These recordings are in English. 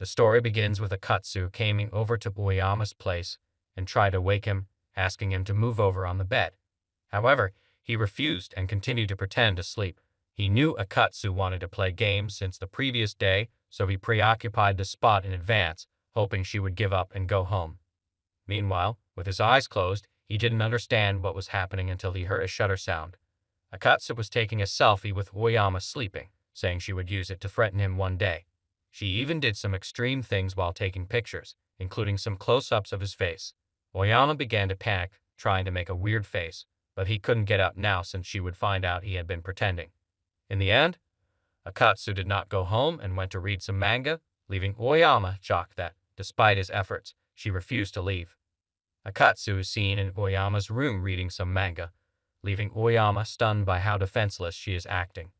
The story begins with Akatsu coming over to Oyama's place and tried to wake him, asking him to move over on the bed. However, he refused and continued to pretend to sleep. He knew Akatsu wanted to play games since the previous day, so he preoccupied the spot in advance, hoping she would give up and go home. Meanwhile, with his eyes closed, he didn't understand what was happening until he heard a shutter sound. Akatsu was taking a selfie with Oyama sleeping, saying she would use it to threaten him one day. She even did some extreme things while taking pictures, including some close-ups of his face. Oyama began to panic, trying to make a weird face, but he couldn't get up now since she would find out he had been pretending. In the end, Akatsu did not go home and went to read some manga, leaving Oyama shocked that, despite his efforts, she refused to leave. Akatsu is seen in Oyama's room reading some manga, leaving Oyama stunned by how defenseless she is acting.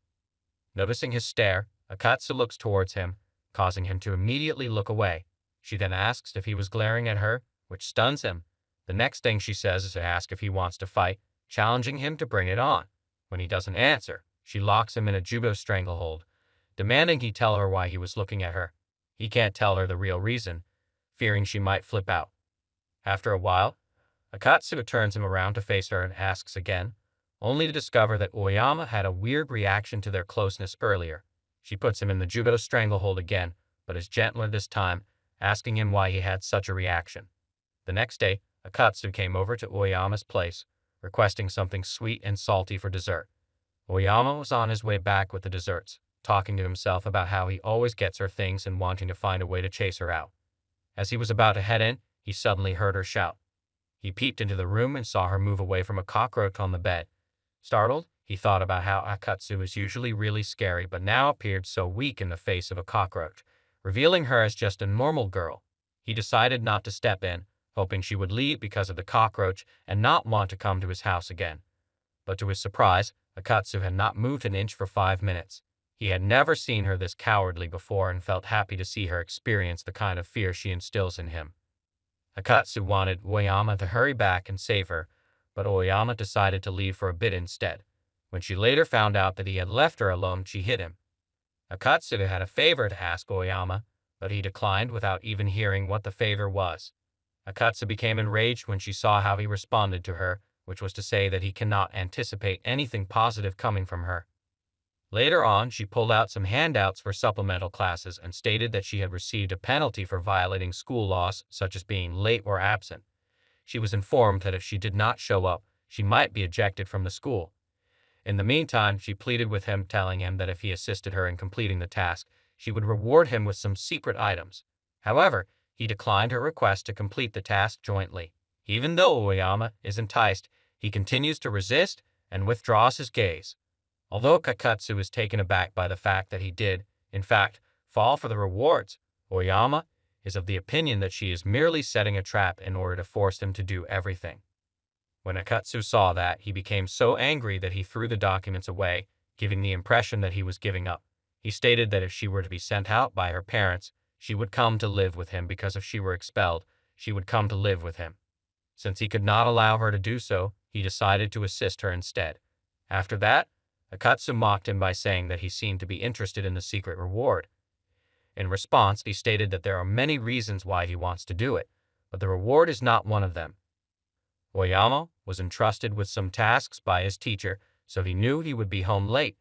Noticing his stare, Akatsu looks towards him, causing him to immediately look away. She then asks if he was glaring at her, which stuns him. The next thing she says is to ask if he wants to fight, challenging him to bring it on. When he doesn't answer, she locks him in a judo stranglehold, demanding he tell her why he was looking at her. He can't tell her the real reason, fearing she might flip out. After a while, Akatsu turns him around to face her and asks again, only to discover that Oyama had a weird reaction to their closeness earlier. She puts him in the judo stranglehold again, but is gentler this time, asking him why he had such a reaction. The next day, Akatsu came over to Oyama's place, requesting something sweet and salty for dessert. Oyama was on his way back with the desserts, talking to himself about how he always gets her things and wanting to find a way to chase her out. As he was about to head in, he suddenly heard her shout. He peeped into the room and saw her move away from a cockroach on the bed. Startled, he thought about how Akatsu is usually really scary but now appeared so weak in the face of a cockroach, revealing her as just a normal girl. He decided not to step in, hoping she would leave because of the cockroach and not want to come to his house again. But to his surprise, Akatsu had not moved an inch for 5 minutes. He had never seen her this cowardly before and felt happy to see her experience the kind of fear she instills in him. Akatsu wanted Oyama to hurry back and save her, but Oyama decided to leave for a bit instead. When she later found out that he had left her alone, she hit him. Akatsu had a favor to ask Oyama, but he declined without even hearing what the favor was. Akatsu became enraged when she saw how he responded to her, which was to say that he cannot anticipate anything positive coming from her. Later on, she pulled out some handouts for supplemental classes and stated that she had received a penalty for violating school laws, such as being late or absent. She was informed that if she did not show up, she might be ejected from the school. In the meantime, she pleaded with him, telling him that if he assisted her in completing the task, she would reward him with some secret items. However, he declined her request to complete the task jointly. Even though Oyama is enticed, he continues to resist and withdraws his gaze. Although Akatsu is taken aback by the fact that he did, in fact, fall for the rewards, Oyama is of the opinion that she is merely setting a trap in order to force him to do everything. When Akatsu saw that, he became so angry that he threw the documents away, giving the impression that he was giving up. He stated that if she were to be sent out by her parents, she would come to live with him because if she were expelled, she would come to live with him. Since he could not allow her to do so, he decided to assist her instead. After that, Akatsu mocked him by saying that he seemed to be interested in the secret reward. In response, he stated that there are many reasons why he wants to do it, but the reward is not one of them. Oyama was entrusted with some tasks by his teacher, so he knew he would be home late.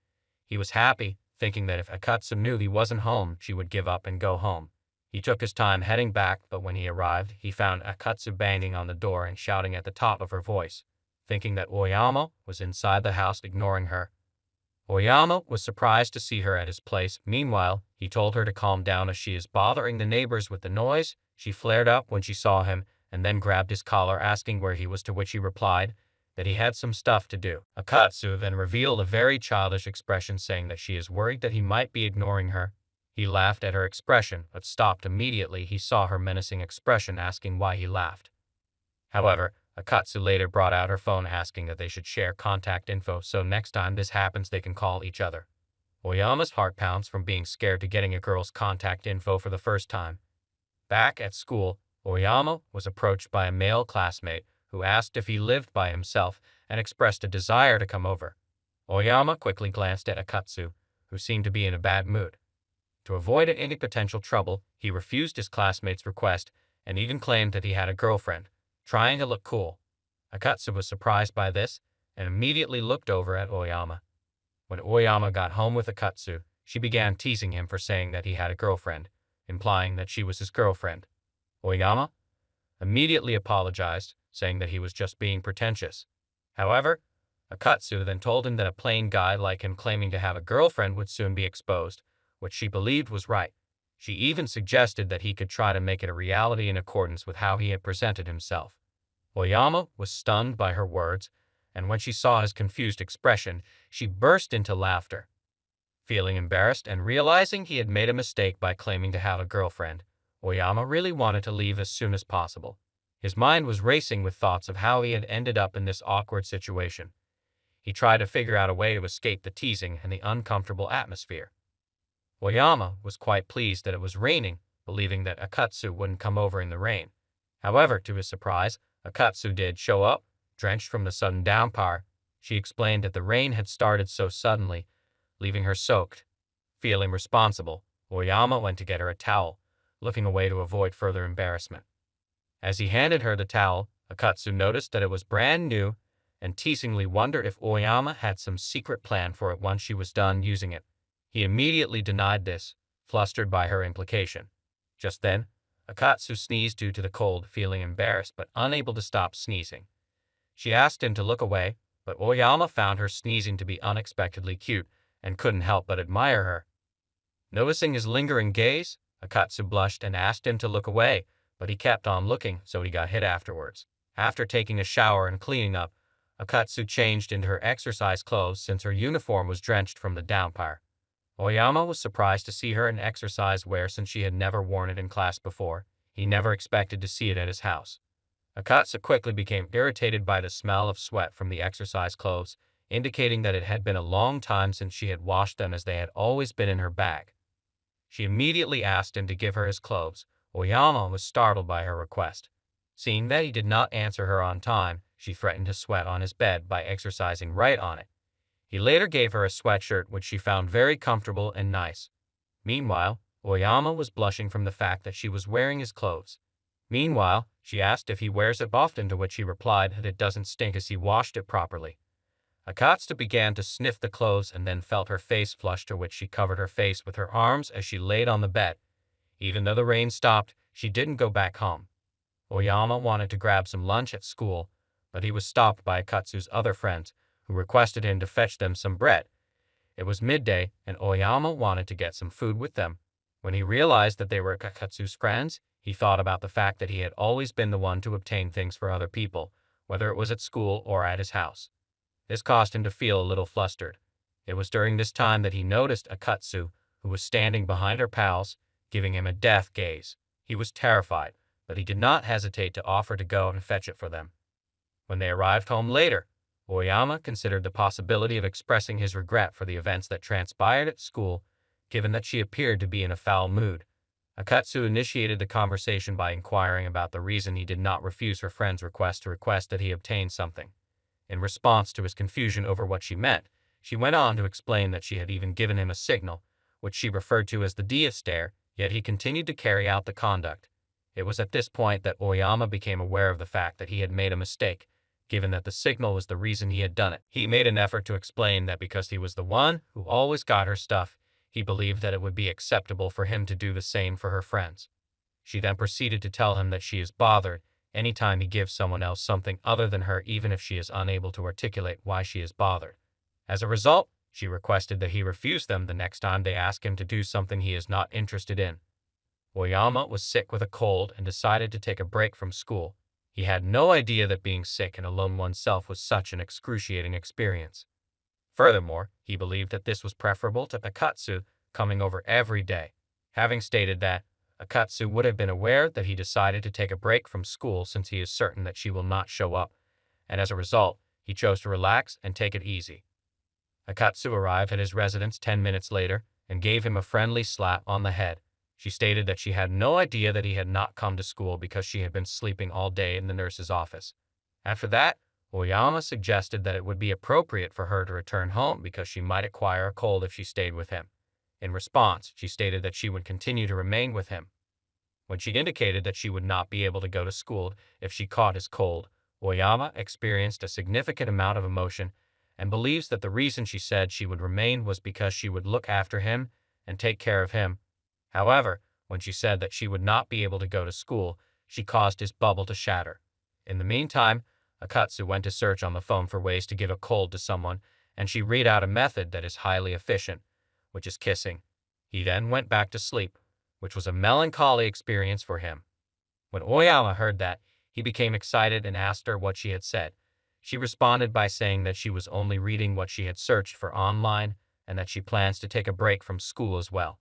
He was happy, thinking that if Akatsu knew he wasn't home, she would give up and go home. He took his time heading back, but when he arrived, he found Akatsu banging on the door and shouting at the top of her voice, thinking that Oyama was inside the house ignoring her. Oyama was surprised to see her at his place. Meanwhile, he told her to calm down as she is bothering the neighbors with the noise. She flared up when she saw him and then grabbed his collar, asking where he was, to which he replied that he had some stuff to do. Akatsu then revealed a very childish expression, saying that she is worried that he might be ignoring her. He laughed at her expression, but stopped immediately he saw her menacing expression, asking why he laughed. However, Akatsu later brought out her phone, asking that they should share contact info so next time this happens they can call each other. Oyama's heart pounds from being scared to getting a girl's contact info for the first time. Back at school, Oyama was approached by a male classmate who asked if he lived by himself and expressed a desire to come over. Oyama quickly glanced at Akatsu, who seemed to be in a bad mood. To avoid any potential trouble, he refused his classmate's request and even claimed that he had a girlfriend, trying to look cool. Akatsu was surprised by this and immediately looked over at Oyama. When Oyama got home with Akatsu, she began teasing him for saying that he had a girlfriend, implying that she was his girlfriend. Oyama immediately apologized, saying that he was just being pretentious. However, Akatsu then told him that a plain guy like him claiming to have a girlfriend would soon be exposed, which she believed was right. She even suggested that he could try to make it a reality in accordance with how he had presented himself. Oyama was stunned by her words, and when she saw his confused expression, she burst into laughter. Feeling embarrassed and realizing he had made a mistake by claiming to have a girlfriend, Oyama really wanted to leave as soon as possible. His mind was racing with thoughts of how he had ended up in this awkward situation. He tried to figure out a way to escape the teasing and the uncomfortable atmosphere. Oyama was quite pleased that it was raining, believing that Akatsu wouldn't come over in the rain. However, to his surprise, Akatsu did show up, drenched from the sudden downpour. She explained that the rain had started so suddenly, leaving her soaked. Feeling responsible, Oyama went to get her a towel, looking away to avoid further embarrassment. As he handed her the towel, Akatsu noticed that it was brand new and teasingly wondered if Oyama had some secret plan for it once she was done using it. He immediately denied this, flustered by her implication. Just then, Akatsu sneezed due to the cold, feeling embarrassed but unable to stop sneezing. She asked him to look away, but Oyama found her sneezing to be unexpectedly cute and couldn't help but admire her. Noticing his lingering gaze, Akatsu blushed and asked him to look away, but he kept on looking, so he got hit afterwards. After taking a shower and cleaning up, Akatsu changed into her exercise clothes since her uniform was drenched from the downpour. Oyama was surprised to see her in exercise wear since she had never worn it in class before. He never expected to see it at his house. Akatsu quickly became irritated by the smell of sweat from the exercise clothes, indicating that it had been a long time since she had washed them as they had always been in her bag. She immediately asked him to give her his clothes. Oyama was startled by her request. Seeing that he did not answer her on time, she threatened to sweat on his bed by exercising right on it. He later gave her a sweatshirt which she found very comfortable and nice. Meanwhile, Oyama was blushing from the fact that she was wearing his clothes. Meanwhile, she asked if he wears it often, to which he replied that it doesn't stink as he washed it properly. Akatsu began to sniff the clothes and then felt her face flush, to which she covered her face with her arms as she laid on the bed. Even though the rain stopped, she didn't go back home. Oyama wanted to grab some lunch at school, but he was stopped by Akatsu's other friends, who requested him to fetch them some bread. It was midday, and Oyama wanted to get some food with them. When he realized that they were Akatsu's friends, he thought about the fact that he had always been the one to obtain things for other people, whether it was at school or at his house. This caused him to feel a little flustered. It was during this time that he noticed Akatsu, who was standing behind her pals, giving him a death gaze. He was terrified, but he did not hesitate to offer to go and fetch it for them. When they arrived home later, Oyama considered the possibility of expressing his regret for the events that transpired at school, given that she appeared to be in a foul mood. Akatsu initiated the conversation by inquiring about the reason he did not refuse her friend's request that he obtain something. In response to his confusion over what she meant, she went on to explain that she had even given him a signal, which she referred to as the Dia stare, yet he continued to carry out the conduct. It was at this point that Oyama became aware of the fact that he had made a mistake, given that the signal was the reason he had done it. He made an effort to explain that because he was the one who always got her stuff, he believed that it would be acceptable for him to do the same for her friends. She then proceeded to tell him that she is bothered anytime he gives someone else something other than her, even if she is unable to articulate why she is bothered. As a result, she requested that he refuse them the next time they ask him to do something he is not interested in. Oyama was sick with a cold and decided to take a break from school. He had no idea that being sick and alone oneself was such an excruciating experience. Furthermore, he believed that this was preferable to Akatsu coming over every day. Having stated that, Akatsu would have been aware that he decided to take a break from school since he is certain that she will not show up, and as a result, he chose to relax and take it easy. Akatsu arrived at his residence 10 minutes later and gave him a friendly slap on the head. She stated that she had no idea that he had not come to school because she had been sleeping all day in the nurse's office. After that, Oyama suggested that it would be appropriate for her to return home because she might acquire a cold if she stayed with him. In response, she stated that she would continue to remain with him. When she indicated that she would not be able to go to school if she caught his cold, Oyama experienced a significant amount of emotion and believes that the reason she said she would remain was because she would look after him and take care of him. However, when she said that she would not be able to go to school, she caused his bubble to shatter. In the meantime, Akatsu went to search on the phone for ways to give a cold to someone, and she read out a method that is highly efficient, which is kissing. He then went back to sleep, which was a melancholy experience for him. When Oyama heard that, he became excited and asked her what she had said. She responded by saying that she was only reading what she had searched for online and that she plans to take a break from school as well.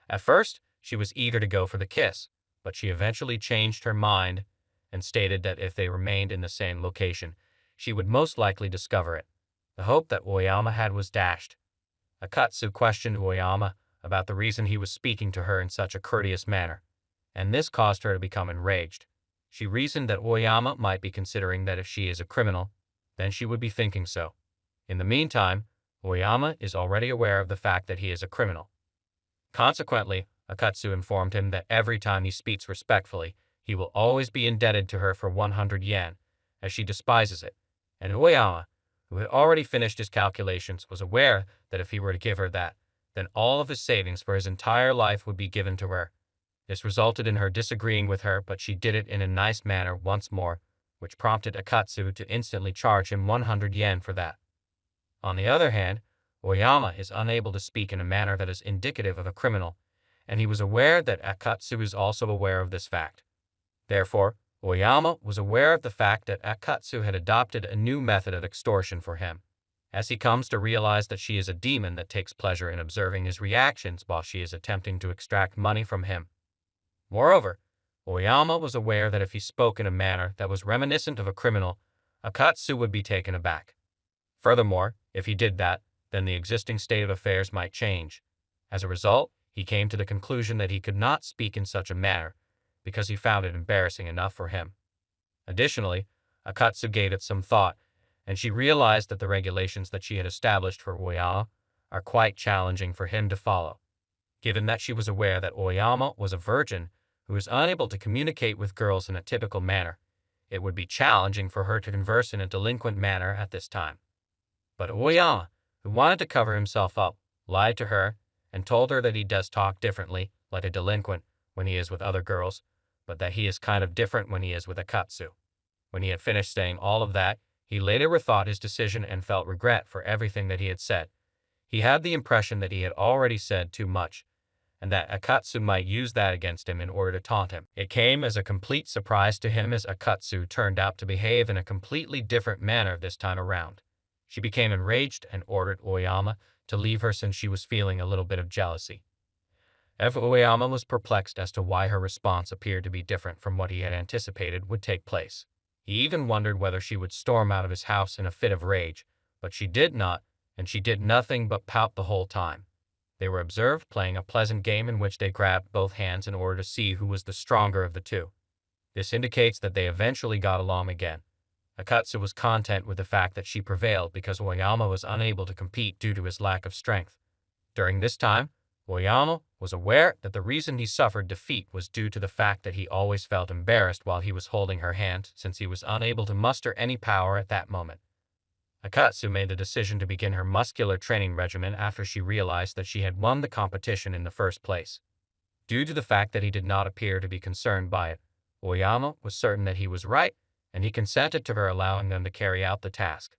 At first, she was eager to go for the kiss, but she eventually changed her mind and stated that if they remained in the same location, she would most likely discover it. The hope that Oyama had was dashed. Akatsu questioned Oyama about the reason he was speaking to her in such a courteous manner, and this caused her to become enraged. She reasoned that Oyama might be considering that if she is a criminal, then she would be thinking so. In the meantime, Oyama is already aware of the fact that he is a criminal. Consequently, Akatsu informed him that every time he speaks respectfully, he will always be indebted to her for 100 yen, as she despises it, and Oyama, who had already finished his calculations, was aware that if he were to give her that, then all of his savings for his entire life would be given to her. This resulted in her disagreeing with her, but she did it in a nice manner once more, which prompted Akatsu to instantly charge him 100 yen for that. On the other hand, Oyama is unable to speak in a manner that is indicative of a criminal, and he was aware that Akatsu is also aware of this fact. Therefore, Oyama was aware of the fact that Akatsu had adopted a new method of extortion for him, as he comes to realize that she is a demon that takes pleasure in observing his reactions while she is attempting to extract money from him. Moreover, Oyama was aware that if he spoke in a manner that was reminiscent of a criminal, Akatsu would be taken aback. Furthermore, if he did that, then the existing state of affairs might change. As a result, he came to the conclusion that he could not speak in such a manner, because he found it embarrassing enough for him. Additionally, Akatsu gave it some thought, and she realized that the regulations that she had established for Oyama are quite challenging for him to follow. Given that she was aware that Oyama was a virgin who is unable to communicate with girls in a typical manner, it would be challenging for her to converse in a delinquent manner at this time. But Oyama, who wanted to cover himself up, lied to her and told her that he does talk differently, like a delinquent, when he is with other girls, but that he is kind of different when he is with Akatsu. When he had finished saying all of that, he later rethought his decision and felt regret for everything that he had said. He had the impression that he had already said too much, and that Akatsu might use that against him in order to taunt him. It came as a complete surprise to him as Akatsu turned out to behave in a completely different manner this time around. She became enraged and ordered Oyama to leave her since she was feeling a little bit of jealousy. Oyama was perplexed as to why her response appeared to be different from what he had anticipated would take place. He even wondered whether she would storm out of his house in a fit of rage, but she did not, and she did nothing but pout the whole time. They were observed playing a pleasant game in which they grabbed both hands in order to see who was the stronger of the two. This indicates that they eventually got along again. Akatsu was content with the fact that she prevailed because Oyama was unable to compete due to his lack of strength. During this time, Oyama was aware that the reason he suffered defeat was due to the fact that he always felt embarrassed while he was holding her hand, since he was unable to muster any power at that moment. Akatsu made the decision to begin her muscular training regimen after she realized that she had won the competition in the first place. Due to the fact that he did not appear to be concerned by it, Oyama was certain that he was right, and he consented to her allowing them to carry out the task.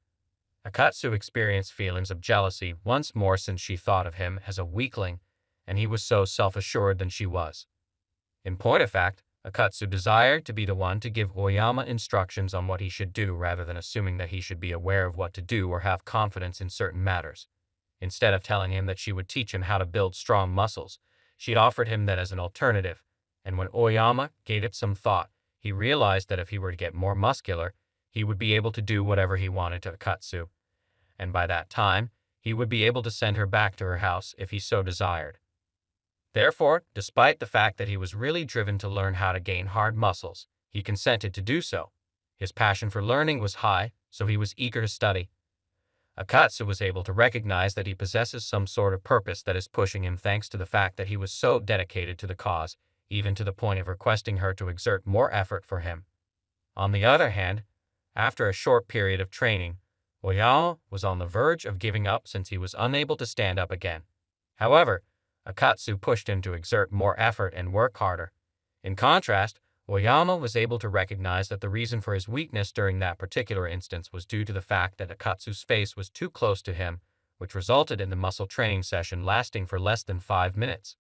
Akatsu experienced feelings of jealousy once more since she thought of him as a weakling, and he was so self-assured than she was. In point of fact, Akatsu desired to be the one to give Oyama instructions on what he should do rather than assuming that he should be aware of what to do or have confidence in certain matters. Instead of telling him that she would teach him how to build strong muscles, she offered him that as an alternative, and when Oyama gave it some thought, he realized that if he were to get more muscular, he would be able to do whatever he wanted to Akatsu, and by that time, he would be able to send her back to her house if he so desired. Therefore, despite the fact that he was really driven to learn how to gain hard muscles, he consented to do so. His passion for learning was high, so he was eager to study. Akatsu was able to recognize that he possesses some sort of purpose that is pushing him, thanks to the fact that he was so dedicated to the cause, even to the point of requesting her to exert more effort for him. On the other hand, after a short period of training, Oyama was on the verge of giving up since he was unable to stand up again. However, Akatsu pushed him to exert more effort and work harder. In contrast, Oyama was able to recognize that the reason for his weakness during that particular instance was due to the fact that Akatsu's face was too close to him, which resulted in the muscle training session lasting for less than 5 minutes.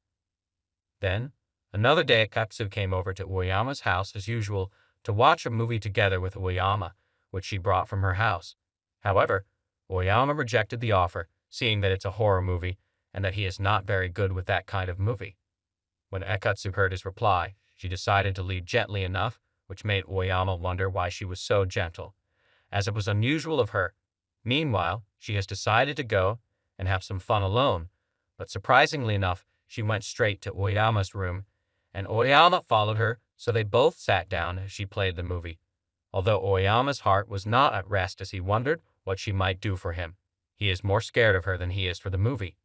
Then, another day Akatsu came over to Oyama's house as usual to watch a movie together with Oyama, which she brought from her house. However, Oyama rejected the offer, seeing that it's a horror movie and that he is not very good with that kind of movie. When Akatsu heard his reply, she decided to leave gently enough, which made Oyama wonder why she was so gentle, as it was unusual of her. Meanwhile, she has decided to go and have some fun alone, but surprisingly enough, she went straight to Oyama's room, and Oyama followed her, so they both sat down as she played the movie. Although Oyama's heart was not at rest as he wondered what she might do for him, he is more scared of her than he is for the movie.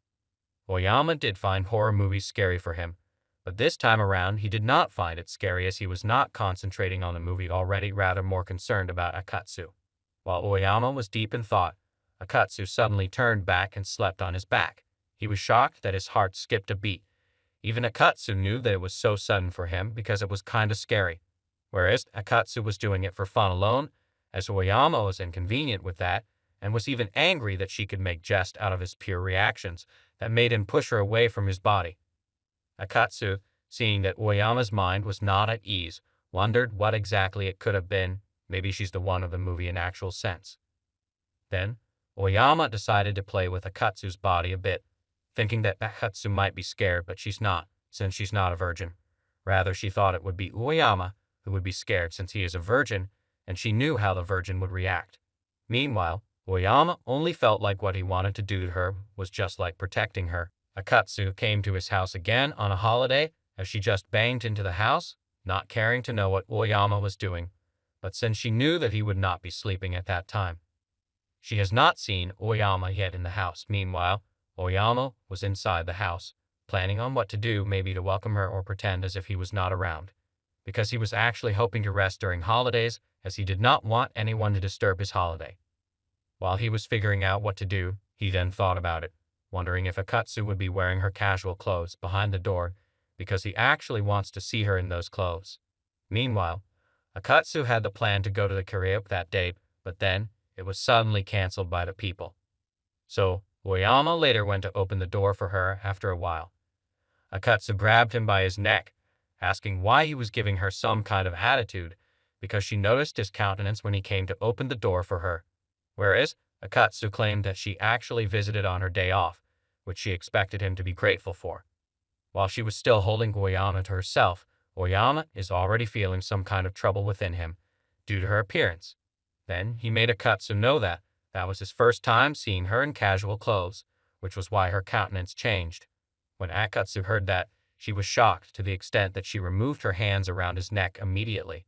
Oyama did find horror movies scary for him, but this time around he did not find it scary as he was not concentrating on the movie already, rather more concerned about Akatsu. While Oyama was deep in thought, Akatsu suddenly turned back and slept on his back. He was shocked that his heart skipped a beat. Even Akatsu knew that it was so sudden for him because it was kinda scary. Whereas Akatsu was doing it for fun alone, as Oyama was inconvenient with that, and was even angry that she could make jest out of his pure reactions that made him push her away from his body. Akatsu, seeing that Oyama's mind was not at ease, wondered what exactly it could have been. Maybe she's the one of the movie in actual sense. Then, Oyama decided to play with Akatsu's body a bit, thinking that Akatsu might be scared, but she's not, since she's not a virgin. Rather, she thought it would be Oyama who would be scared since he is a virgin, and she knew how the virgin would react. Meanwhile, Oyama only felt like what he wanted to do to her was just like protecting her. Akatsu came to his house again on a holiday as she just banged into the house, not caring to know what Oyama was doing, but since she knew that he would not be sleeping at that time. She has not seen Oyama yet in the house. Meanwhile, Oyama was inside the house, planning on what to do, maybe to welcome her or pretend as if he was not around, because he was actually hoping to rest during holidays as he did not want anyone to disturb his holiday. While he was figuring out what to do, he then thought about it, wondering if Akatsu would be wearing her casual clothes behind the door because he actually wants to see her in those clothes. Meanwhile, Akatsu had the plan to go to the karaoke that day, but then it was suddenly canceled by the people. So, Oyama later went to open the door for her after a while. Akatsu grabbed him by his neck, asking why he was giving her some kind of attitude, because she noticed his countenance when he came to open the door for her. Whereas, Akatsu claimed that she actually visited on her day off, which she expected him to be grateful for. While she was still holding Oyama to herself, Oyama is already feeling some kind of trouble within him, due to her appearance. Then he made Akatsu know that was his first time seeing her in casual clothes, which was why her countenance changed. When Akatsu heard that, she was shocked to the extent that she removed her hands around his neck immediately.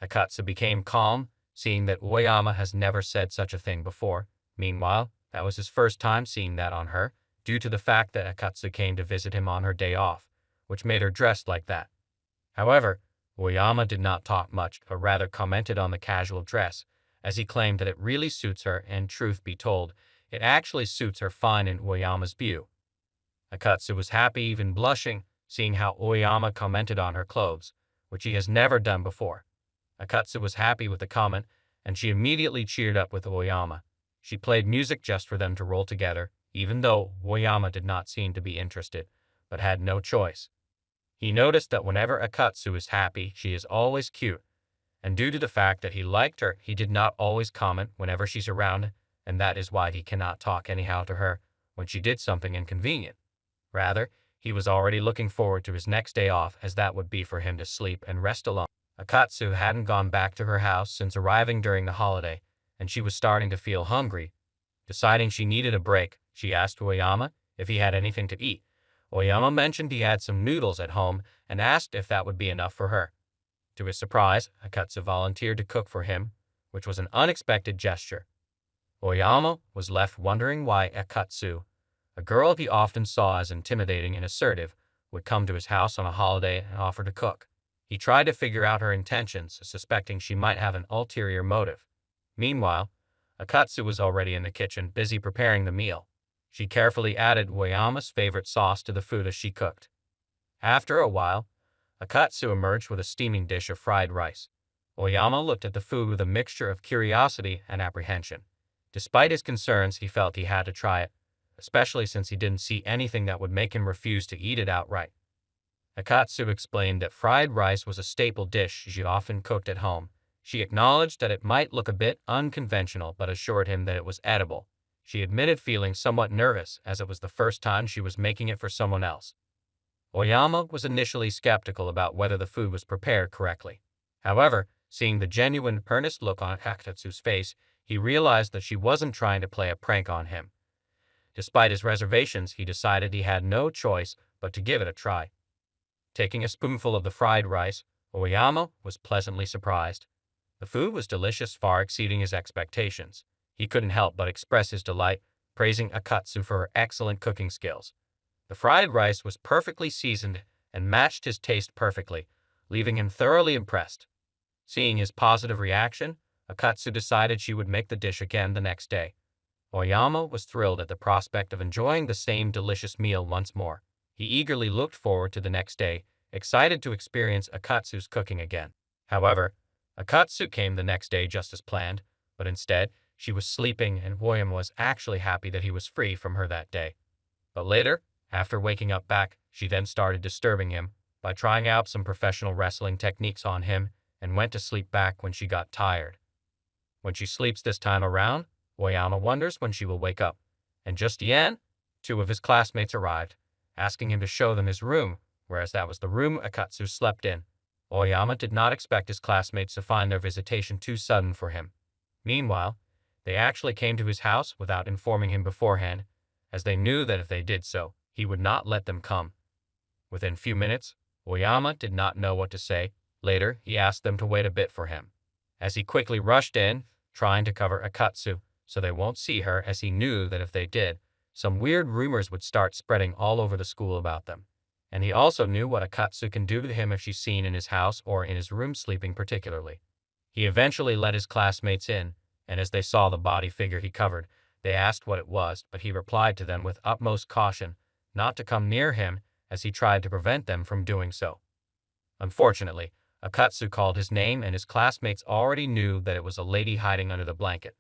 Akatsu became calm, seeing that Oyama has never said such a thing before. Meanwhile, that was his first time seeing that on her, due to the fact that Akatsu came to visit him on her day off, which made her dressed like that. However, Oyama did not talk much, but rather commented on the casual dress, as he claimed that it really suits her, and truth be told, it actually suits her fine in Oyama's view. Akatsu was happy, even blushing, seeing how Oyama commented on her clothes, which he has never done before. Akatsu was happy with the comment, and she immediately cheered up with Oyama. She played music just for them to roll together, even though Oyama did not seem to be interested, but had no choice. He noticed that whenever Akatsu is happy, she is always cute, and due to the fact that he liked her, he did not always comment whenever she's around, and that is why he cannot talk anyhow to her when she did something inconvenient. Rather, he was already looking forward to his next day off, as that would be for him to sleep and rest alone. Akatsu hadn't gone back to her house since arriving during the holiday, and she was starting to feel hungry. Deciding she needed a break, she asked Oyama if he had anything to eat. Oyama mentioned he had some noodles at home and asked if that would be enough for her. To his surprise, Akatsu volunteered to cook for him, which was an unexpected gesture. Oyama was left wondering why Akatsu, a girl he often saw as intimidating and assertive, would come to his house on a holiday and offer to cook. He tried to figure out her intentions, suspecting she might have an ulterior motive. Meanwhile, Akatsu was already in the kitchen, busy preparing the meal. She carefully added Oyama's favorite sauce to the food as she cooked. After a while, Akatsu emerged with a steaming dish of fried rice. Oyama looked at the food with a mixture of curiosity and apprehension. Despite his concerns, he felt he had to try it, especially since he didn't see anything that would make him refuse to eat it outright. Akatsu explained that fried rice was a staple dish she often cooked at home. She acknowledged that it might look a bit unconventional, but assured him that it was edible. She admitted feeling somewhat nervous, as it was the first time she was making it for someone else. Oyama was initially skeptical about whether the food was prepared correctly. However, seeing the genuine, earnest look on Akatsu's face, he realized that she wasn't trying to play a prank on him. Despite his reservations, he decided he had no choice but to give it a try. Taking a spoonful of the fried rice, Oyama was pleasantly surprised. The food was delicious, far exceeding his expectations. He couldn't help but express his delight, praising Akatsu for her excellent cooking skills. The fried rice was perfectly seasoned and matched his taste perfectly, leaving him thoroughly impressed. Seeing his positive reaction, Akatsu decided she would make the dish again the next day. Oyama was thrilled at the prospect of enjoying the same delicious meal once more. He eagerly looked forward to the next day, excited to experience Akatsu's cooking again. However, Akatsu came the next day just as planned, but instead, she was sleeping and Oyama was actually happy that he was free from her that day. But later, after waking up back, she then started disturbing him by trying out some professional wrestling techniques on him and went to sleep back when she got tired. When she sleeps this time around, Oyama wonders when she will wake up. And just then, 2 of his classmates arrived, asking him to show them his room, whereas that was the room Akatsu slept in. Oyama did not expect his classmates to find their visitation too sudden for him. Meanwhile, they actually came to his house without informing him beforehand, as they knew that if they did so, he would not let them come. Within few minutes, Oyama did not know what to say. Later, he asked them to wait a bit for him, as he quickly rushed in, trying to cover Akatsu so they won't see her, as he knew that if they did, some weird rumors would start spreading all over the school about them. And he also knew what Akatsu can do to him if she's seen in his house or in his room sleeping particularly. He eventually let his classmates in, and as they saw the body figure he covered, they asked what it was, but he replied to them with utmost caution not to come near him, as he tried to prevent them from doing so. Unfortunately, Akatsu called his name, and his classmates already knew that it was a lady hiding under the blanket.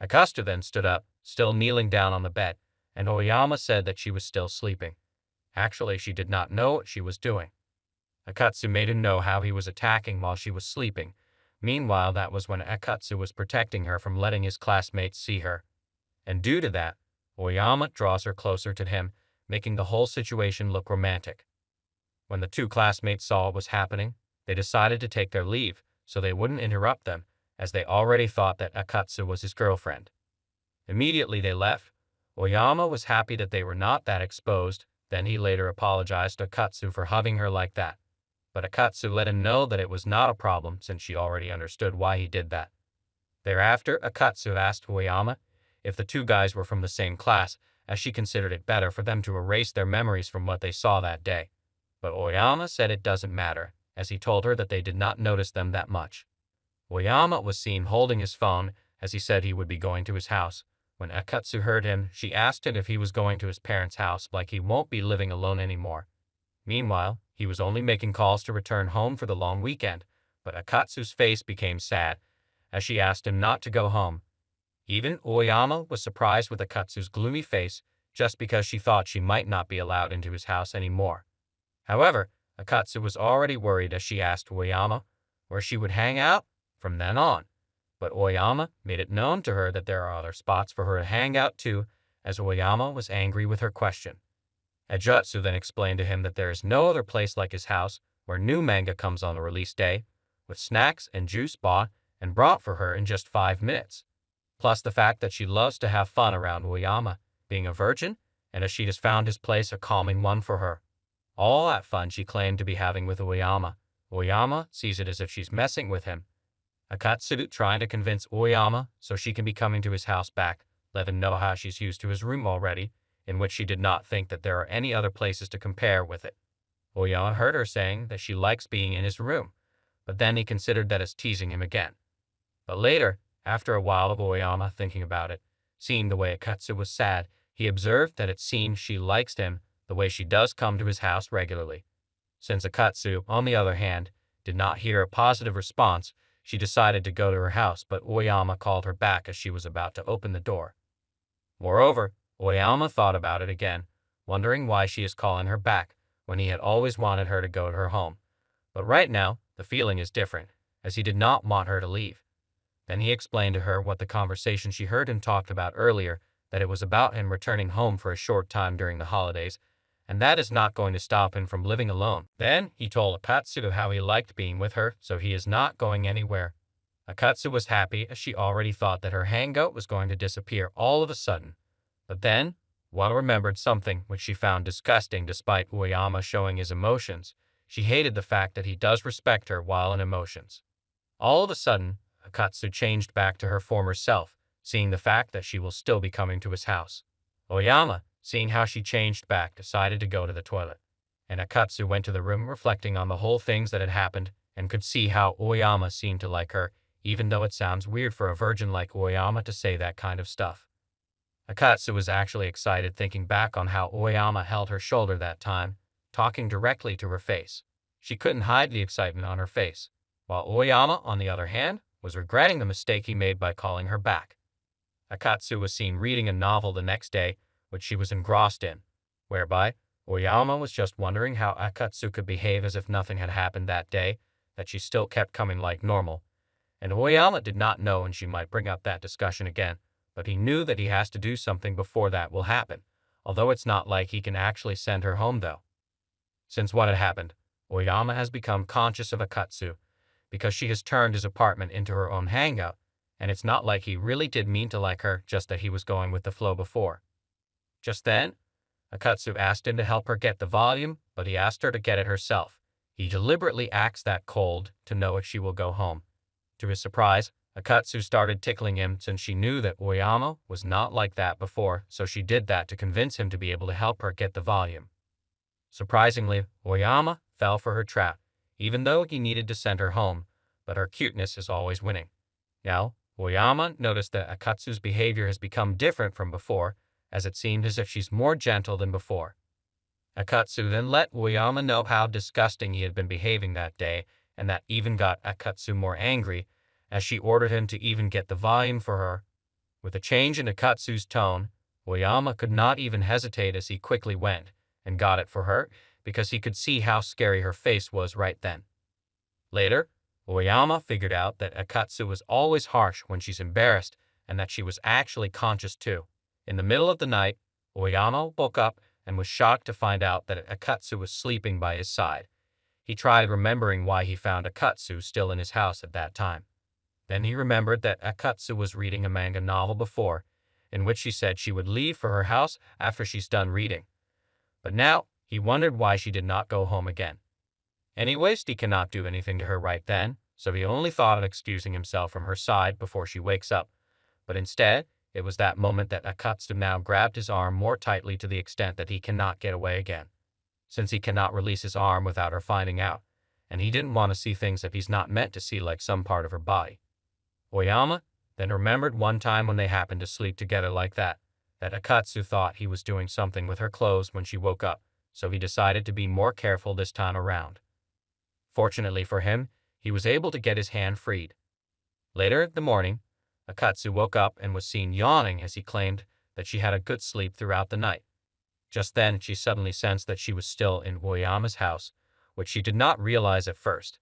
Akatsu then stood up, still kneeling down on the bed, and Oyama said that she was still sleeping. Actually, she did not know what she was doing. Akatsu made him know how he was attacking while she was sleeping. Meanwhile, that was when Akatsu was protecting her from letting his classmates see her. And due to that, Oyama draws her closer to him, making the whole situation look romantic. When the 2 classmates saw what was happening, they decided to take their leave so they wouldn't interrupt them, as they already thought that Akatsu was his girlfriend. Immediately they left. Oyama was happy that they were not that exposed. Then he later apologized to Akatsu for hugging her like that. But Akatsu let him know that it was not a problem, since she already understood why he did that. Thereafter, Akatsu asked Oyama if the 2 guys were from the same class, as she considered it better for them to erase their memories from what they saw that day. But Oyama said it doesn't matter, as he told her that they did not notice them that much. Oyama was seen holding his phone, as he said he would be going to his house. When Akatsu heard him, she asked him if he was going to his parents' house, like he won't be living alone anymore. Meanwhile, he was only making calls to return home for the long weekend, but Akatsu's face became sad, as she asked him not to go home. Even Oyama was surprised with Akatsu's gloomy face, just because she thought she might not be allowed into his house anymore. However, Akatsu was already worried, as she asked Oyama where she would hang out from then on. But Oyama made it known to her that there are other spots for her to hang out too, as Oyama was angry with her question. Ajutsu then explained to him that there is no other place like his house, where new manga comes on the release day, with snacks and juice bought and brought for her in just 5 minutes. Plus the fact that she loves to have fun around Oyama, being a virgin, and as she has found his place a calming one for her. All that fun she claimed to be having with Oyama. Oyama sees it as if she's messing with him. Akatsu trying to convince Oyama so she can be coming to his house back, let him know how she's used to his room already, in which she did not think that there are any other places to compare with it. Oyama heard her saying that she likes being in his room, but then he considered that as teasing him again. But later, after a while of Oyama thinking about it, seeing the way Akatsu was sad, he observed that it seemed she likes him the way she does come to his house regularly. Since Akatsu, on the other hand, did not hear a positive response, she decided to go to her house, but Oyama called her back as she was about to open the door. Moreover, Oyama thought about it again, wondering why she is calling her back when he had always wanted her to go to her home. But right now, the feeling is different, as he did not want her to leave. Then he explained to her what the conversation she heard him talked about earlier, that it was about him returning home for a short time during the holidays, and that is not going to stop him from living alone. Then he told Akatsu how he liked being with her, so he is not going anywhere. Akatsu was happy as she already thought that her hangout was going to disappear all of a sudden. But then, one remembered something which she found disgusting despite Oyama showing his emotions. She hated the fact that he does respect her while in emotions. All of a sudden, Akatsu changed back to her former self, seeing the fact that she will still be coming to his house. Oyama, seeing how she changed back, decided to go to the toilet. And Akatsu went to the room reflecting on the whole things that had happened and could see how Oyama seemed to like her, even though it sounds weird for a virgin like Oyama to say that kind of stuff. Akatsu was actually excited thinking back on how Oyama held her shoulder that time, talking directly to her face. She couldn't hide the excitement on her face, while Oyama, on the other hand, was regretting the mistake he made by calling her back. Akatsu was seen reading a novel the next day, which she was engrossed in, whereby Oyama was just wondering how Akatsu could behave as if nothing had happened that day, that she still kept coming like normal. And Oyama did not know when she might bring up that discussion again, but he knew that he has to do something before that will happen, although it's not like he can actually send her home though. Since what had happened, Oyama has become conscious of Akatsu, because she has turned his apartment into her own hangout, and it's not like he really did mean to like her, just that he was going with the flow before. Just then, Akatsu asked him to help her get the volume, but he asked her to get it herself. He deliberately acts that cold to know if she will go home. To his surprise, Akatsu started tickling him since she knew that Oyama was not like that before, so she did that to convince him to be able to help her get the volume. Surprisingly, Oyama fell for her trap, even though he needed to send her home, but her cuteness is always winning. Now, Oyama noticed that Akatsu's behavior has become different from before, as it seemed as if she's more gentle than before. Akatsu then let Oyama know how disgusting he had been behaving that day, and that even got Akatsu more angry, as she ordered him to even get the volume for her. With a change in Akatsu's tone, Oyama could not even hesitate as he quickly went and got it for her, because he could see how scary her face was right then. Later, Oyama figured out that Akatsu was always harsh when she's embarrassed, and that she was actually conscious too. In the middle of the night, Oyama woke up and was shocked to find out that Akatsu was sleeping by his side. He tried remembering why he found Akatsu still in his house at that time. Then he remembered that Akatsu was reading a manga novel before, in which she said she would leave for her house after she's done reading. But now, he wondered why she did not go home again. Anyways, he cannot do anything to her right then, so he only thought of excusing himself from her side before she wakes up. But instead, it was that moment that Akatsu now grabbed his arm more tightly to the extent that he cannot get away again, since he cannot release his arm without her finding out, and he didn't want to see things that he's not meant to see, like some part of her body. Oyama then remembered one time when they happened to sleep together like that Akatsu thought he was doing something with her clothes when she woke up, so he decided to be more careful this time around. Fortunately for him, he was able to get his hand freed. Later in the morning, Akatsu woke up and was seen yawning as he claimed that she had a good sleep throughout the night. Just then, she suddenly sensed that she was still in Oyama's house, which she did not realize at first.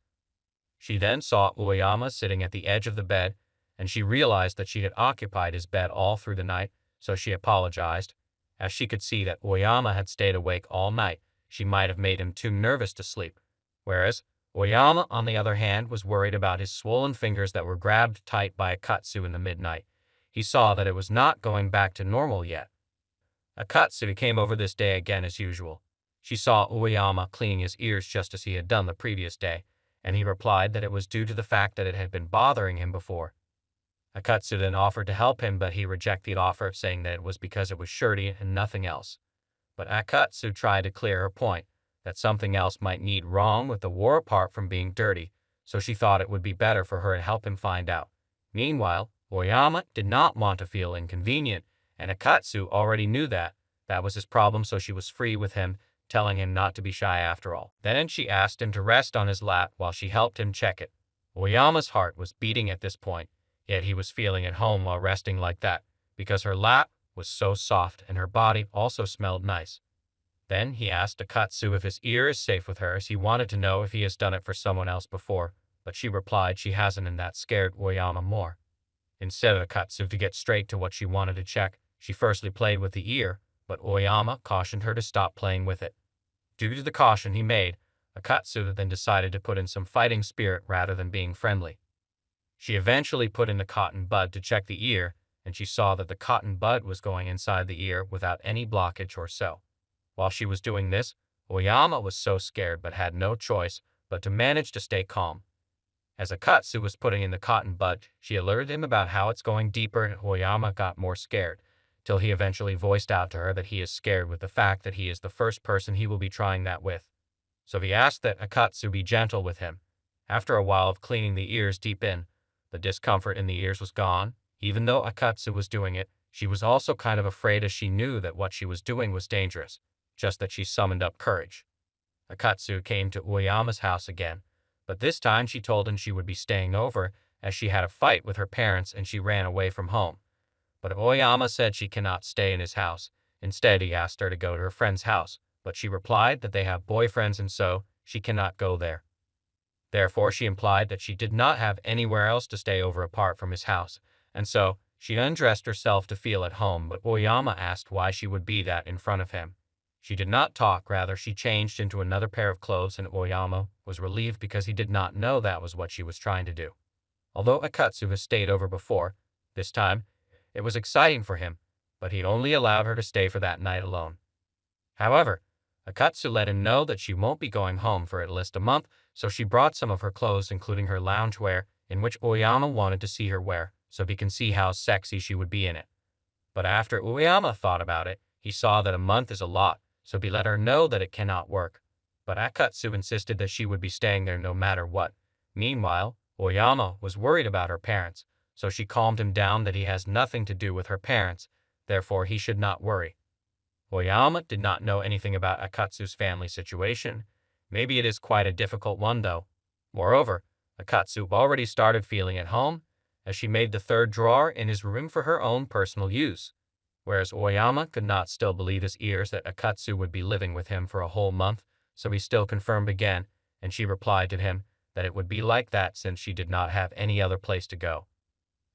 She then saw Oyama sitting at the edge of the bed, and she realized that she had occupied his bed all through the night, so she apologized. As she could see that Oyama had stayed awake all night, she might have made him too nervous to sleep, whereas Oyama, on the other hand, was worried about his swollen fingers that were grabbed tight by Akatsu in the midnight. He saw that it was not going back to normal yet. Akatsu came over this day again as usual. She saw Oyama cleaning his ears just as he had done the previous day, and he replied that it was due to the fact that it had been bothering him before. Akatsu then offered to help him, but he rejected the offer, saying that it was because it was shirty and nothing else. But Akatsu tried to clear her point, that something else might need wrong with the war apart from being dirty, so she thought it would be better for her to help him find out. Meanwhile, Oyama did not want to feel inconvenient, and Akatsu already knew that. That was his problem, so she was free with him, telling him not to be shy after all. Then she asked him to rest on his lap while she helped him check it. Oyama's heart was beating at this point, yet he was feeling at home while resting like that, because her lap was so soft and her body also smelled nice. Then he asked Akatsu if his ear is safe with her, as he wanted to know if he has done it for someone else before, but she replied she hasn't, and that scared Oyama more. Instead of Akatsu to get straight to what she wanted to check, she firstly played with the ear, but Oyama cautioned her to stop playing with it. Due to the caution he made, Akatsu then decided to put in some fighting spirit rather than being friendly. She eventually put in the cotton bud to check the ear, and she saw that the cotton bud was going inside the ear without any blockage or so. While she was doing this, Oyama was so scared but had no choice but to manage to stay calm. As Akatsu was putting in the cotton bud, she alerted him about how it's going deeper, and Oyama got more scared, till he eventually voiced out to her that he is scared with the fact that he is the first person he will be trying that with. So he asked that Akatsu be gentle with him. After a while of cleaning the ears deep in, the discomfort in the ears was gone. Even though Akatsu was doing it, she was also kind of afraid, as she knew that what she was doing was dangerous, just that she summoned up courage. Akatsu came to Oyama's house again, but this time she told him she would be staying over, as she had a fight with her parents and she ran away from home. But Oyama said she cannot stay in his house. Instead, he asked her to go to her friend's house, but she replied that they have boyfriends and so she cannot go there. Therefore, she implied that she did not have anywhere else to stay over apart from his house, and so she undressed herself to feel at home, but Oyama asked why she would be that in front of him. She did not talk, rather she changed into another pair of clothes, and Oyama was relieved because he did not know that was what she was trying to do. Although Akatsu has stayed over before, this time it was exciting for him, but he only allowed her to stay for that night alone. However, Akatsu let him know that she won't be going home for at least a month, so she brought some of her clothes, including her loungewear, in which Oyama wanted to see her wear, so he can see how sexy she would be in it. But after Oyama thought about it, he saw that a month is a lot, so he let her know that it cannot work. But Akatsu insisted that she would be staying there no matter what. Meanwhile, Oyama was worried about her parents, so she calmed him down that he has nothing to do with her parents, therefore he should not worry. Oyama did not know anything about Akatsu's family situation. Maybe it is quite a difficult one though. Moreover, Akatsu already started feeling at home, as she made the third drawer in his room for her own personal use. Whereas Oyama could not still believe his ears that Akatsu would be living with him for a whole month, so he still confirmed again, and she replied to him that it would be like that since she did not have any other place to go.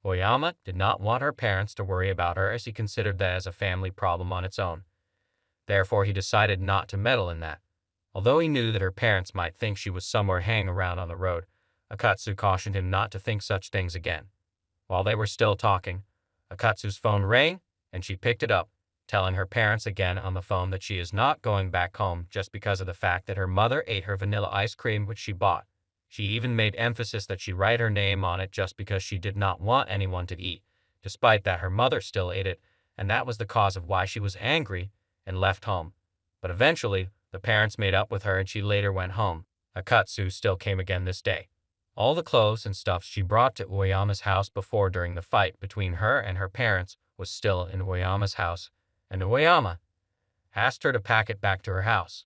Oyama did not want her parents to worry about her, as he considered that as a family problem on its own. Therefore, he decided not to meddle in that. Although he knew that her parents might think she was somewhere hanging around on the road, Akatsu cautioned him not to think such things again. While they were still talking, Akatsu's phone rang, and she picked it up, telling her parents again on the phone that she is not going back home just because of the fact that her mother ate her vanilla ice cream which she bought. She even made emphasis that she write her name on it just because she did not want anyone to eat, despite that her mother still ate it, and that was the cause of why she was angry and left home. But eventually, the parents made up with her and she later went home. Akatsu still came again this day. All the clothes and stuff she brought to Oyama's house before during the fight between her and her parents was still in Oyama's house, and Oyama asked her to pack it back to her house.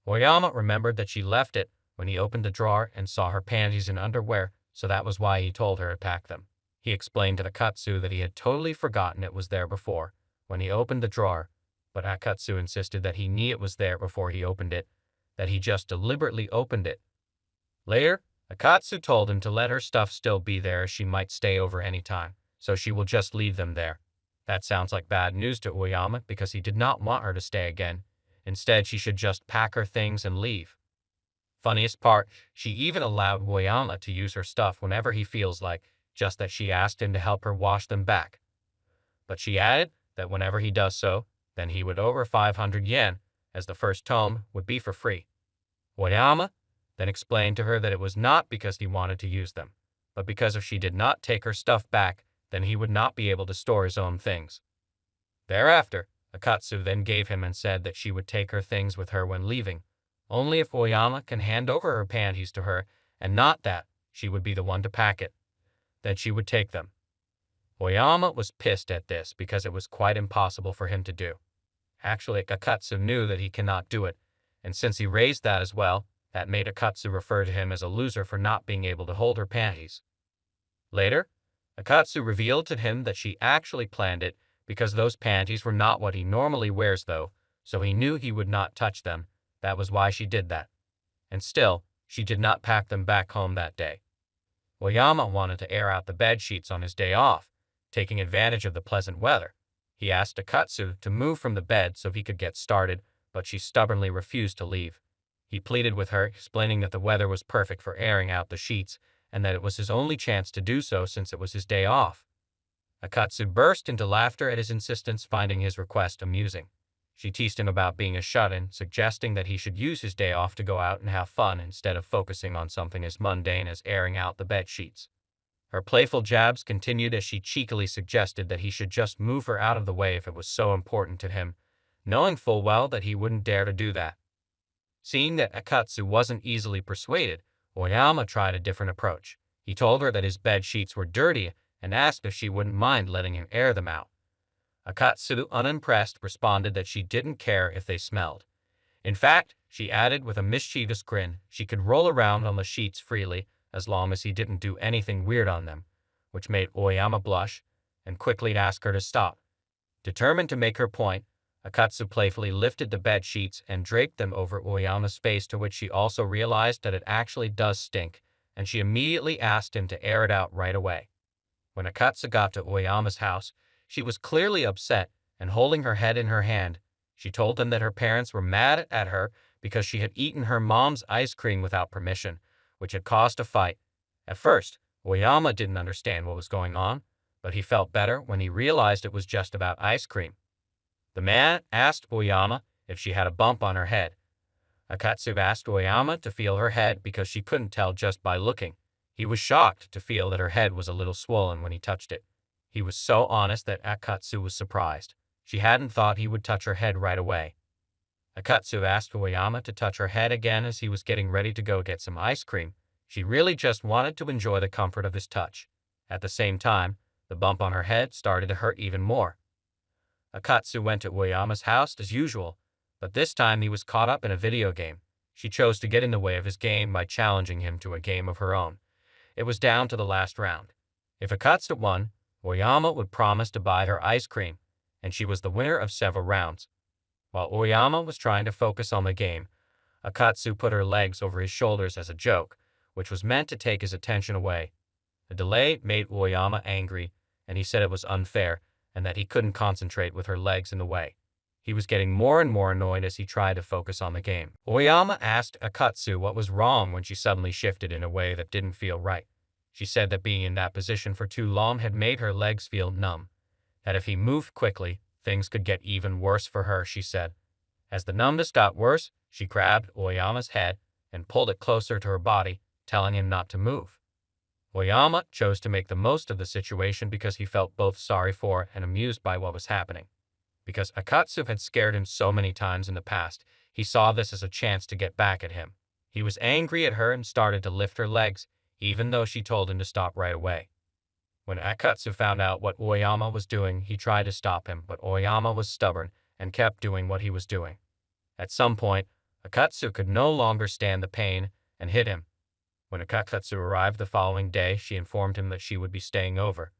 Oyama remembered that she left it when he opened the drawer and saw her panties and underwear, so that was why he told her to pack them. He explained to Akatsu that he had totally forgotten it was there before, when he opened the drawer, but Akatsu insisted that he knew it was there before he opened it, that he just deliberately opened it. Later, Akatsu told him to let her stuff still be there as she might stay over any time, so she will just leave them there. That sounds like bad news to Oyama because he did not want her to stay again. Instead, she should just pack her things and leave. Funniest part, she even allowed Oyama to use her stuff whenever he feels like, just that she asked him to help her wash them back. But she added that whenever he does so, then he would over 500 yen, as the first tome would be for free. Oyama then explained to her that it was not because he wanted to use them, but because if she did not take her stuff back, then he would not be able to store his own things. Thereafter, Akatsu then gave him and said that she would take her things with her when leaving, only if Oyama can hand over her panties to her, and not that she would be the one to pack it. Then she would take them. Oyama was pissed at this because it was quite impossible for him to do. Actually, Akatsu knew that he cannot do it, and since he raised that as well, that made Akatsu refer to him as a loser for not being able to hold her panties. Later, Akatsu revealed to him that she actually planned it because those panties were not what he normally wears though, so he knew he would not touch them. That was why she did that. And still, she did not pack them back home that day. Oyama wanted to air out the bed sheets on his day off, taking advantage of the pleasant weather. He asked Akatsu to move from the bed so he could get started, but she stubbornly refused to leave. He pleaded with her, explaining that the weather was perfect for airing out the sheets, and that it was his only chance to do so since it was his day off. Akatsu burst into laughter at his insistence, finding his request amusing. She teased him about being a shut-in, suggesting that he should use his day off to go out and have fun instead of focusing on something as mundane as airing out the bed sheets. Her playful jabs continued as she cheekily suggested that he should just move her out of the way if it was so important to him, knowing full well that he wouldn't dare to do that. Seeing that Akatsu wasn't easily persuaded, Oyama tried a different approach. He told her that his bed sheets were dirty and asked if she wouldn't mind letting him air them out. Akatsu, unimpressed, responded that she didn't care if they smelled. In fact, she added with a mischievous grin, she could roll around on the sheets freely as long as he didn't do anything weird on them, which made Oyama blush and quickly ask her to stop. Determined to make her point, Akatsu playfully lifted the bed sheets and draped them over Oyama's face, to which she also realized that it actually does stink, and she immediately asked him to air it out right away. When Akatsu got to Oyama's house, she was clearly upset, and holding her head in her hand, she told him that her parents were mad at her because she had eaten her mom's ice cream without permission, which had caused a fight. At first, Oyama didn't understand what was going on, but he felt better when he realized it was just about ice cream. The man asked Oyama if she had a bump on her head. Akatsu asked Oyama to feel her head because she couldn't tell just by looking. He was shocked to feel that her head was a little swollen when he touched it. He was so honest that Akatsu was surprised. She hadn't thought he would touch her head right away. Akatsu asked Oyama to touch her head again as he was getting ready to go get some ice cream. She really just wanted to enjoy the comfort of his touch. At the same time, the bump on her head started to hurt even more. Akatsu went to Oyama's house as usual, but this time he was caught up in a video game. She chose to get in the way of his game by challenging him to a game of her own. It was down to the last round. If Akatsu won, Oyama would promise to buy her ice cream, and she was the winner of several rounds. While Oyama was trying to focus on the game, Akatsu put her legs over his shoulders as a joke, which was meant to take his attention away. The delay made Oyama angry, and he said it was unfair and that he couldn't concentrate with her legs in the way. He was getting more and more annoyed as he tried to focus on the game. Oyama asked Akatsu what was wrong when she suddenly shifted in a way that didn't feel right. She said that being in that position for too long had made her legs feel numb, that if he moved quickly, things could get even worse for her, she said. As the numbness got worse, she grabbed Oyama's head and pulled it closer to her body, telling him not to move. Oyama chose to make the most of the situation because he felt both sorry for and amused by what was happening. Because Akatsu had scared him so many times in the past, he saw this as a chance to get back at him. He was angry at her and started to lift her legs, even though she told him to stop right away. When Akatsu found out what Oyama was doing, he tried to stop him, but Oyama was stubborn and kept doing what he was doing. At some point, Akatsu could no longer stand the pain and hit him. When Akatsu arrived the following day, she informed him that she would be staying over.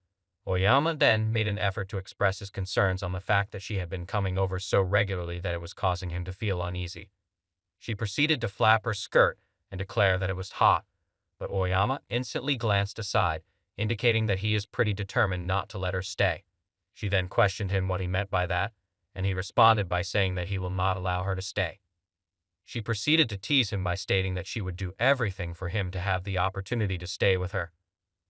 Oyama then made an effort to express his concerns on the fact that she had been coming over so regularly that it was causing him to feel uneasy. She proceeded to flap her skirt and declare that it was hot, but Oyama instantly glanced aside, indicating that he is pretty determined not to let her stay. She then questioned him what he meant by that, and he responded by saying that he will not allow her to stay. She proceeded to tease him by stating that she would do everything for him to have the opportunity to stay with her.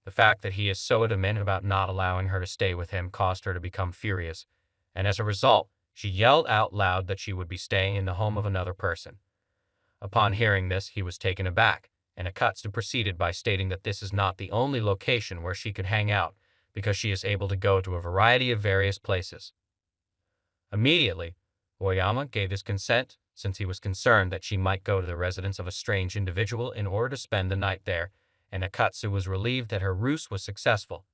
The fact that he is so adamant about not allowing her to stay with him caused her to become furious, and as a result, she yelled out loud that she would be staying in the home of another person. Upon hearing this, he was taken aback, and Akatsu proceeded by stating that this is not the only location where she could hang out, because she is able to go to a variety of various places. Immediately, Oyama gave his consent, since he was concerned that she might go to the residence of a strange individual in order to spend the night there, and Akatsu was relieved that her ruse was successful.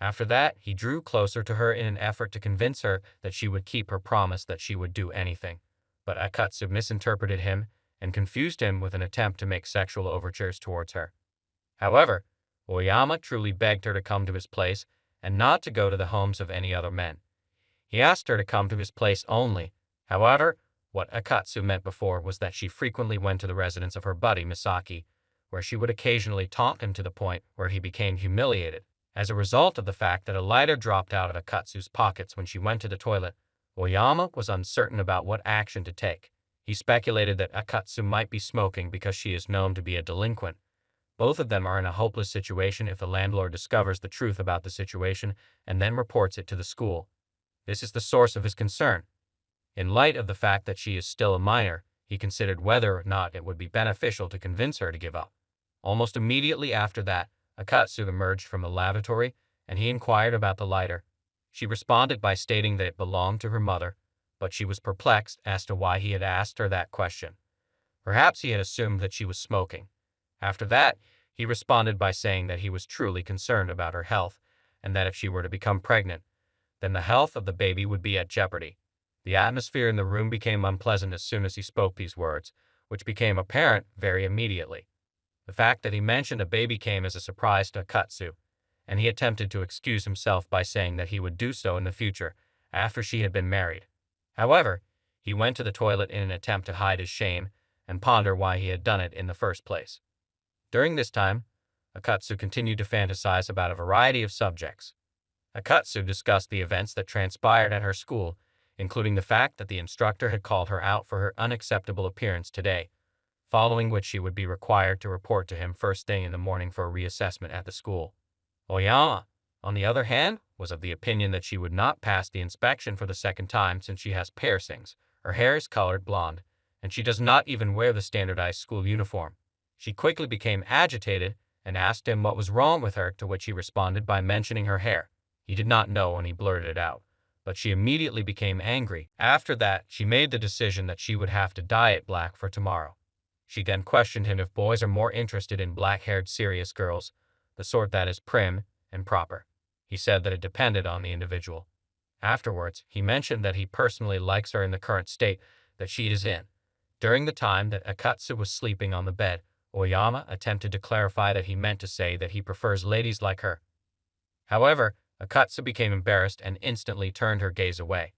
After that, he drew closer to her in an effort to convince her that she would keep her promise that she would do anything. But Akatsu misinterpreted him and confused him with an attempt to make sexual overtures towards her. However, Oyama truly begged her to come to his place and not to go to the homes of any other men. He asked her to come to his place only. However, what Akatsu meant before was that she frequently went to the residence of her buddy Misaki, where she would occasionally taunt him to the point where he became humiliated. As a result of the fact that a lighter dropped out of Akatsu's pockets when she went to the toilet, Oyama was uncertain about what action to take. He speculated that Akatsu might be smoking because she is known to be a delinquent. Both of them are in a hopeless situation if the landlord discovers the truth about the situation and then reports it to the school. This is the source of his concern. In light of the fact that she is still a minor, he considered whether or not it would be beneficial to convince her to give up. Almost immediately after that, Akatsu emerged from the lavatory, and he inquired about the lighter. She responded by stating that it belonged to her mother, but she was perplexed as to why he had asked her that question. Perhaps he had assumed that she was smoking. After that, he responded by saying that he was truly concerned about her health, and that if she were to become pregnant, then the health of the baby would be at jeopardy. The atmosphere in the room became unpleasant as soon as he spoke these words, which became apparent very immediately. The fact that he mentioned a baby came as a surprise to Akatsu, and he attempted to excuse himself by saying that he would do so in the future, after she had been married. However, he went to the toilet in an attempt to hide his shame and ponder why he had done it in the first place. During this time, Akatsu continued to fantasize about a variety of subjects. Akatsu discussed the events that transpired at her school, including the fact that the instructor had called her out for her unacceptable appearance today, following which she would be required to report to him first thing in the morning for a reassessment at the school. Oyama, on the other hand, was of the opinion that she would not pass the inspection for the second time since she has piercings, her hair is colored blonde, and she does not even wear the standardized school uniform. She quickly became agitated and asked him what was wrong with her, to which he responded by mentioning her hair. He did not know when he blurted it out, but she immediately became angry. After that, she made the decision that she would have to dye it black for tomorrow. She then questioned him if boys are more interested in black-haired serious girls, the sort that is prim and proper. He said that it depended on the individual. Afterwards, he mentioned that he personally likes her in the current state that she is in. During the time that Akatsu was sleeping on the bed, Oyama attempted to clarify that he meant to say that he prefers ladies like her. However, Akatsu became embarrassed and instantly turned her gaze away.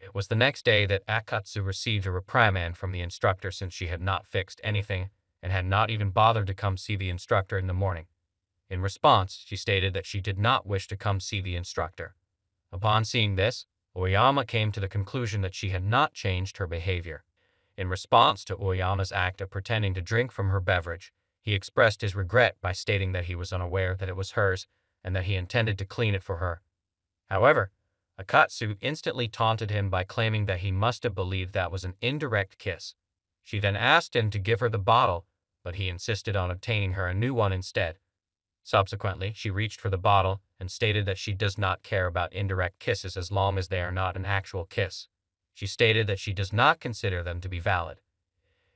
It was the next day that Akatsu received a reprimand from the instructor since she had not fixed anything and had not even bothered to come see the instructor in the morning. In response, she stated that she did not wish to come see the instructor. Upon seeing this, Oyama came to the conclusion that she had not changed her behavior. In response to Oyama's act of pretending to drink from her beverage, he expressed his regret by stating that he was unaware that it was hers and that he intended to clean it for her. However, Akatsu instantly taunted him by claiming that he must have believed that was an indirect kiss. She then asked him to give her the bottle, but he insisted on obtaining her a new one instead. Subsequently, she reached for the bottle and stated that she does not care about indirect kisses as long as they are not an actual kiss. She stated that she does not consider them to be valid.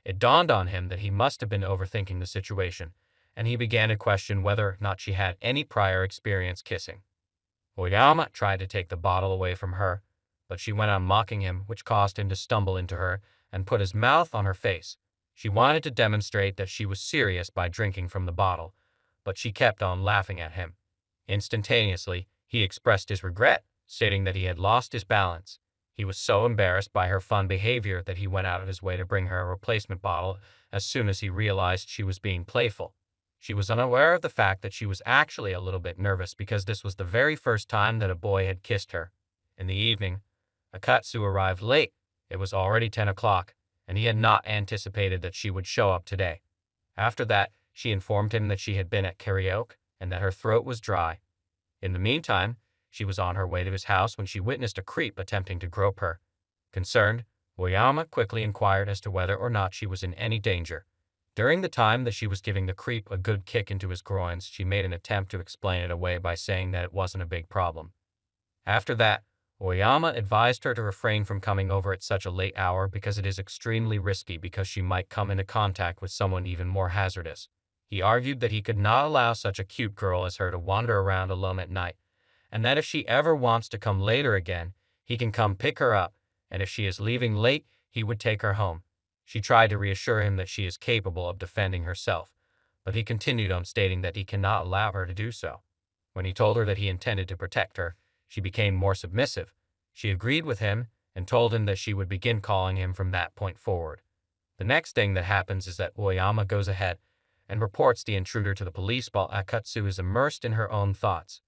It dawned on him that he must have been overthinking the situation, and he began to question whether or not she had any prior experience kissing. Oyama tried to take the bottle away from her, but she went on mocking him, which caused him to stumble into her and put his mouth on her face. She wanted to demonstrate that she was serious by drinking from the bottle, but she kept on laughing at him. Instantaneously, he expressed his regret, stating that he had lost his balance. He was so embarrassed by her fun behavior that he went out of his way to bring her a replacement bottle as soon as he realized she was being playful. She was unaware of the fact that she was actually a little bit nervous because this was the very first time that a boy had kissed her. In the evening, Akatsu arrived late. It was already 10 o'clock, and he had not anticipated that she would show up today. After that, she informed him that she had been at karaoke and that her throat was dry. In the meantime, she was on her way to his house when she witnessed a creep attempting to grope her. Concerned, Oyama quickly inquired as to whether or not she was in any danger. During the time that she was giving the creep a good kick into his groins, she made an attempt to explain it away by saying that it wasn't a big problem. After that, Oyama advised her to refrain from coming over at such a late hour because it is extremely risky because she might come into contact with someone even more hazardous. He argued that he could not allow such a cute girl as her to wander around alone at night, and that if she ever wants to come later again, he can come pick her up, and if she is leaving late, he would take her home. She tried to reassure him that she is capable of defending herself, but he continued on stating that he cannot allow her to do so. When he told her that he intended to protect her, she became more submissive. She agreed with him and told him that she would begin calling him from that point forward. The next thing that happens is that Oyama goes ahead and reports the intruder to the police while Akatsu is immersed in her own thoughts.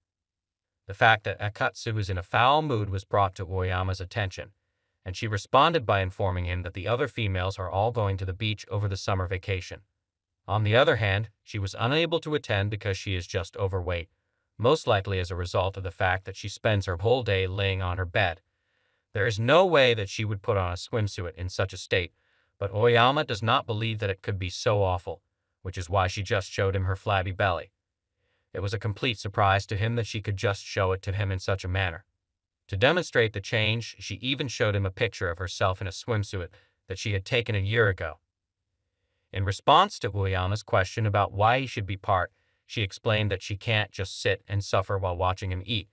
The fact that Akatsu is in a foul mood was brought to Oyama's attention, and she responded by informing him that the other females are all going to the beach over the summer vacation. On the other hand, she was unable to attend because she is just overweight, most likely as a result of the fact that she spends her whole day laying on her bed. There is no way that she would put on a swimsuit in such a state, but Oyama does not believe that it could be so awful, which is why she just showed him her flabby belly. It was a complete surprise to him that she could just show it to him in such a manner. To demonstrate the change, she even showed him a picture of herself in a swimsuit that she had taken a year ago. In response to Oyama's question about why he should be part, she explained that she can't just sit and suffer while watching him eat.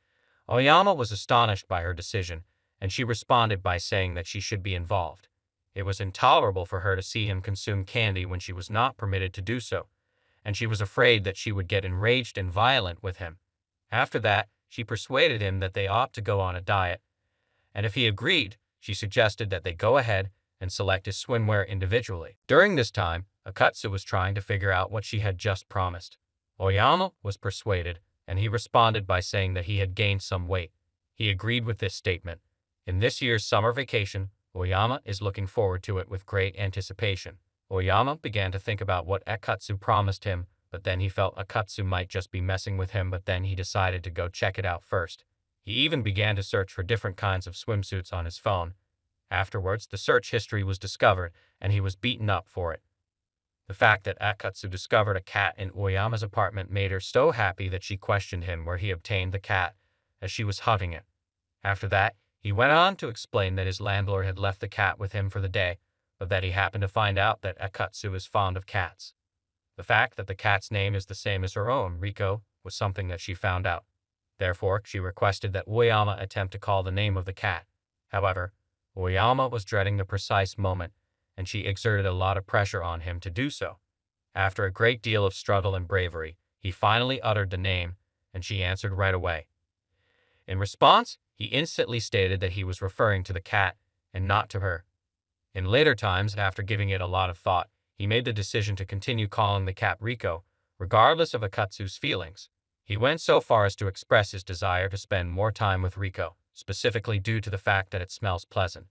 Oyama was astonished by her decision, and she responded by saying that she should be involved. It was intolerable for her to see him consume candy when she was not permitted to do so, and she was afraid that she would get enraged and violent with him. After that, she persuaded him that they ought to go on a diet, and if he agreed, she suggested that they go ahead and select his swimwear individually. During this time, Akatsu was trying to figure out what she had just promised. Oyama was persuaded, and he responded by saying that he had gained some weight. He agreed with this statement. In this year's summer vacation, Oyama is looking forward to it with great anticipation. Oyama began to think about what Akatsu promised him, but then he felt Akatsu might just be messing with him, but then he decided to go check it out first. He even began to search for different kinds of swimsuits on his phone. Afterwards, the search history was discovered, and he was beaten up for it. The fact that Akatsu discovered a cat in Oyama's apartment made her so happy that she questioned him where he obtained the cat, as she was hunting it. After that, he went on to explain that his landlord had left the cat with him for the day, but that he happened to find out that Akatsu is fond of cats. The fact that the cat's name is the same as her own, Riko, was something that she found out. Therefore, she requested that Oyama attempt to call the name of the cat. However, Oyama was dreading the precise moment, and she exerted a lot of pressure on him to do so. After a great deal of struggle and bravery, he finally uttered the name, and she answered right away. In response, he instantly stated that he was referring to the cat and not to her. In later times, after giving it a lot of thought, he made the decision to continue calling the cat Riko, regardless of Akatsu's feelings. He went so far as to express his desire to spend more time with Riko, specifically due to the fact that it smells pleasant.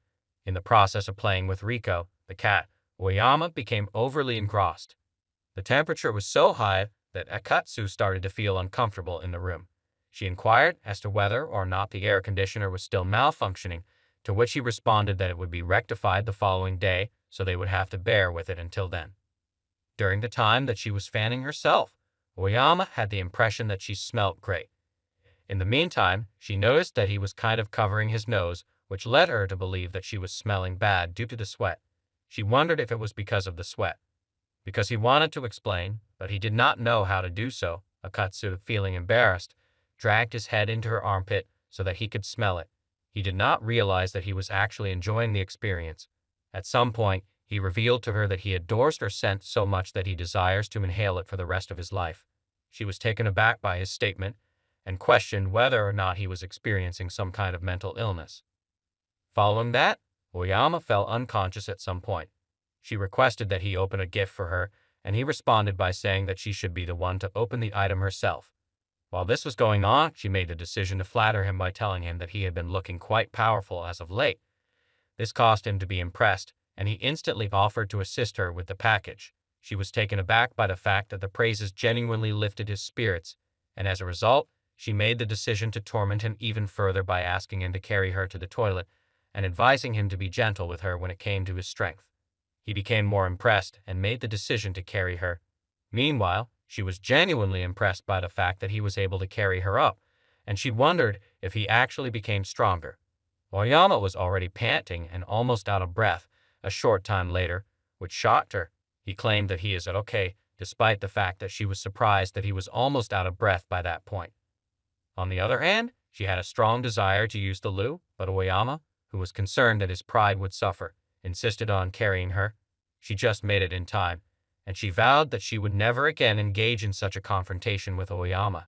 In the process of playing with Riko, the cat, Oyama became overly engrossed. The temperature was so high that Akatsu started to feel uncomfortable in the room. She inquired as to whether or not the air conditioner was still malfunctioning, to which he responded that it would be rectified the following day, so they would have to bear with it until then. During the time that she was fanning herself, Oyama had the impression that she smelt great. In the meantime, she noticed that he was kind of covering his nose, which led her to believe that she was smelling bad due to the sweat. She wondered if it was because of the sweat. Because he wanted to explain, but he did not know how to do so, Akatsu, feeling embarrassed, dragged his head into her armpit so that he could smell it. He did not realize that he was actually enjoying the experience. At some point, he revealed to her that he adores her scent so much that he desires to inhale it for the rest of his life. She was taken aback by his statement and questioned whether or not he was experiencing some kind of mental illness. Following that, Oyama fell unconscious at some point. She requested that he open a gift for her, and he responded by saying that she should be the one to open the item herself. While this was going on, she made the decision to flatter him by telling him that he had been looking quite powerful as of late. This caused him to be impressed, and he instantly offered to assist her with the package. She was taken aback by the fact that the praises genuinely lifted his spirits, and as a result, she made the decision to torment him even further by asking him to carry her to the toilet and advising him to be gentle with her when it came to his strength. He became more impressed and made the decision to carry her. Meanwhile, she was genuinely impressed by the fact that he was able to carry her up, and she wondered if he actually became stronger. Oyama was already panting and almost out of breath a short time later, which shocked her. He claimed that he is okay, despite the fact that she was surprised that he was almost out of breath by that point. On the other hand, she had a strong desire to use the loo, but Oyama, who was concerned that his pride would suffer, insisted on carrying her. She just made it in time, and she vowed that she would never again engage in such a confrontation with Oyama.